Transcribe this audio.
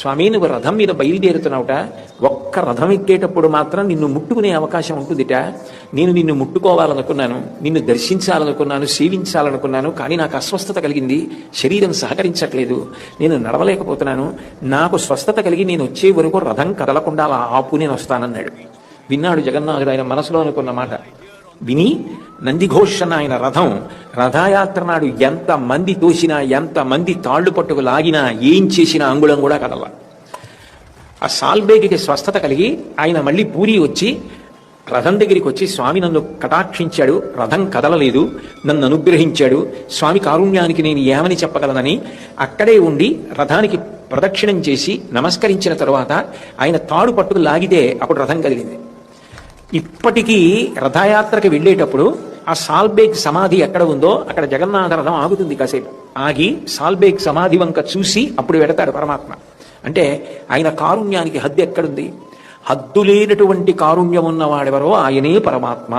స్వామి నువ్వు రథం మీద బయలుదేరుతున్నావుట, ఒక్క రథం ఎక్కేటప్పుడు మాత్రం నిన్ను ముట్టుకునే అవకాశం ఉంటుందిట. నేను నిన్ను ముట్టుకోవాలనుకున్నాను, నిన్ను దర్శించాలనుకున్నాను, సేవించాలనుకున్నాను, కానీ నాకు అస్వస్థత కలిగింది, శరీరం సహకరించట్లేదు, నేను నడవలేకపోతున్నాను. నాకు స్వస్థత కలిగి నేను వచ్చే వరకు రథం కదలకుండా అలా ఆపు, నేను వస్తానన్నాడు. విన్నాడు జగన్నాథుడు ఆయన మనసులో అనుకున్న మాట. విని నందిఘోషణ ఆయన రథయాత్ర నాడు ఎంతమంది తోసినా, ఎంతమంది తాళ్లు పట్టుకు లాగినా, ఏం చేసినా అంగుళం కూడా కదల. ఆ సాల్బేగికి స్వస్థత కలిగి ఆయన మళ్ళీ పూరి వచ్చి రథం దగ్గరికి వచ్చి, స్వామి నన్ను కటాక్షించాడు, రథం కదలలేదు, నన్ను అనుగ్రహించాడు, స్వామి కారుణ్యానికి నేను ఏమని చెప్పగలనని అక్కడే ఉండి రథానికి ప్రదక్షిణం చేసి నమస్కరించిన తరువాత ఆయన తాడు పట్టుకు లాగితే అప్పుడు రథం కదిలింది. ఇప్పటికీ రథయాత్రకి వెళ్ళేటప్పుడు ఆ సాల్బేగ్ సమాధి ఎక్కడ ఉందో అక్కడ జగన్నాథ రథం ఆగుతుంది. కాసేపు ఆగి సాల్బేగ్ సమాధి వంక చూసి అప్పుడు వెడతాడు పరమాత్మ. అంటే ఆయన కారుణ్యానికి హద్దు ఎక్కడుంది? హద్దు లేనటువంటి కారుణ్యం ఉన్నవాడెవరో ఆయనే పరమాత్మ.